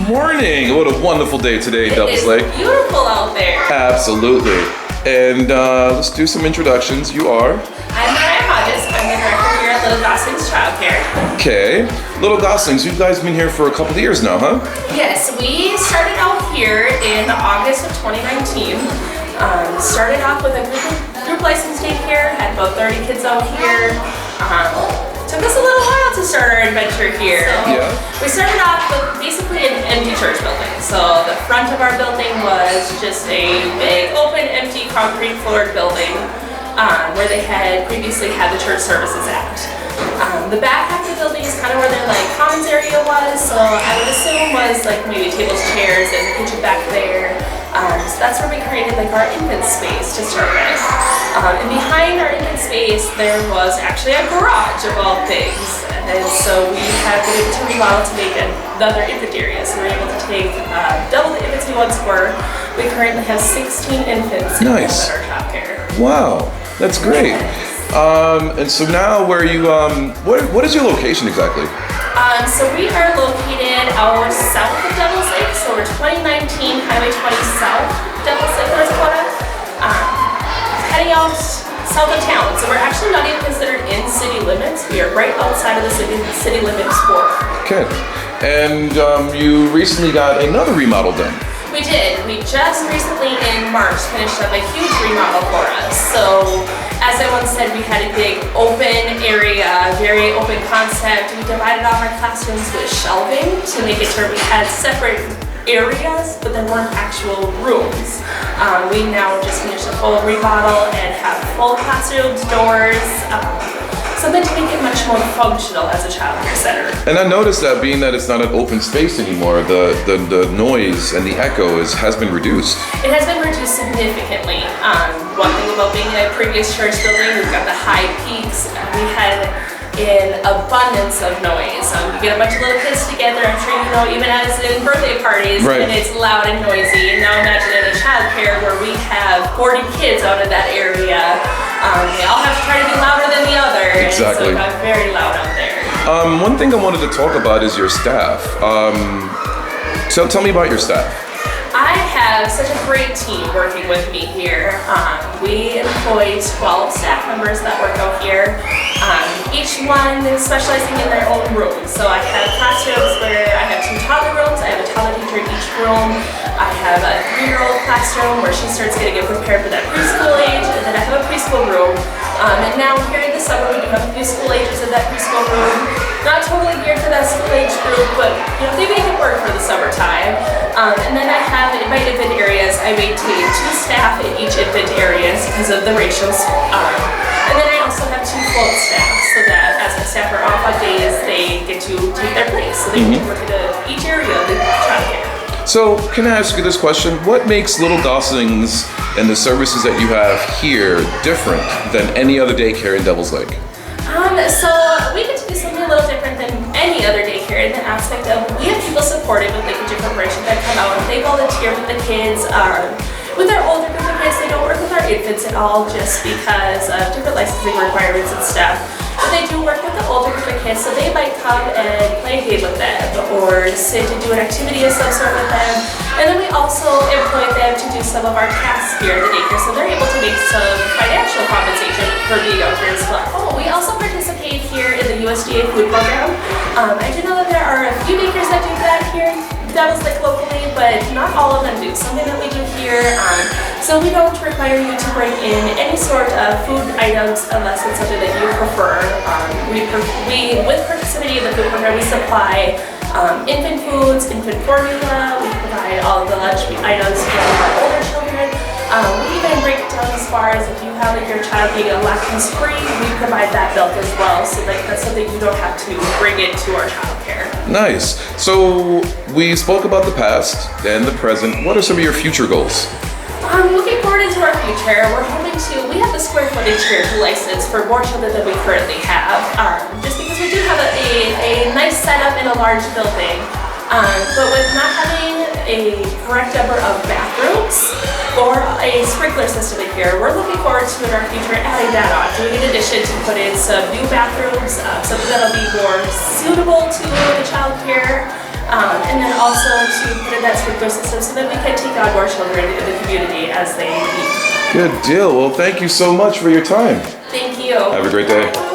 morning. What a wonderful day today in Devil's Lake. It's beautiful out there. Absolutely. And let's do some introductions. You are? I'm Mariah Hodges. I'm the director here at Little Goslings Childcare. Okay. Little Goslings, you guys been here for a couple of years now, huh? Yes, we started out here in August of 2019. Started off with a group licensed daycare, had about 30 kids out here. Took us a little while to start our adventure here. Yeah. We started off with basically an empty church building. So the front of our building was just a big, open, empty, concrete floored building where they had previously had the church services at. The back half of the building is kind of where their commons area was. So I would assume was maybe tables, chairs, and the kitchen back there. So that's where we created our infant space to start with. And behind our infant space, there was actually a garage of all things. And so we have been able to remodel to make another infant area. So we're able to take double the infants we once were. We currently have 16 infants in our childcare. Wow, that's great. And so now where are you, what is your location exactly? So we are located south of Devil's Lake, so we're 2019 Highway 20 South, Devil's Lake, North Dakota. Heading out south of town, so we're actually not even considered in city limits. We are right outside of the city limits border. Okay, and you recently got another remodel done. We did. We just recently in March finished up a huge remodel for us. So as I once said, we had a big open area, very open concept. We divided all our classrooms with shelving to make it where we had separate areas, but then weren't actual rooms. We now just finished a full remodel and have full classrooms, doors, something to make it much more functional as a childcare center. And I noticed that being that it's not an open space anymore, the noise and the echo has been reduced. It has been reduced significantly. One thing about being in a previous church building, we've got the high peaks. We had an abundance of noise. You get a bunch of little kids together, I'm sure you know, even as in birthday parties, right. And it's loud and noisy. And now imagine in a childcare where we have 40 kids out of that area. They all have to try to be louder than the other. Exactly. And so it got very loud out there. One thing I wanted to talk about is your staff. So tell me about your staff. I have such a great team working with me here. We employ 12 staff members that work out here. Each one is specializing in their own room. So I have classrooms where I have 2 toddler rooms. I have a toddler teacher in each room. I have a 3-year-old classroom where she starts getting it prepared for that preschool age, and then I have a preschool room. And now here in the summer we do have a few school ages in that preschool room. Not totally geared for that school age group, but they make it work for the summertime. And then I have in my infant areas, I maintain 2 staff in each infant areas because of the ratios. And then I also have 2 float staff so that as my staff are off on days, they get to take their place. So they can work in each area of the childcare. So can I ask you this question? What makes Little Goslings and the services that you have here different than any other daycare in Devil's Lake? So we get to do something a little different than any other daycare in the aspect of we have people supported with Lincoln Corporation that come out and they volunteer with the kids. With our older group of kids, they don't work with our infants at all just because of different licensing requirements and stuff. But they do work with the older group of kids, so they might come and play a game with them or sit and do an activity of some sort with them. And then we also employ them to do some of our tasks here at the daycare, so they're able to make some financial compensation for being out here as well. We also participate here in the USDA food program. I do know that there are a few daycares that do that here in Devil's Lake locally, but not all of them do. Something that we do here, so we don't require you to bring in any sort of food items unless it's something that you prefer. We with participating in the food program, we supply infant foods, infant formula, we provide all of the lunch items for our older children. We even break it down as far as if you have your child being lactose free, we provide that milk as well, so that's something you don't have to bring into our childcare. Nice. So we spoke about the past and the present. What are some of your future goals? Looking forward into our future, we're hoping we have the square footage here to license for more children than we currently have, just because we do have a nice setup in a large building, but with not having a correct number of bathrooms or a sprinkler system in here, we're looking forward to in our future adding that on, doing an addition to put in some new bathrooms, something that'll be more suitable to the child care. and then also to put in that sprinkler system so that we can take on more children in the community as they need. Good deal. Well, thank you so much for your time. Thank you. Have a great day.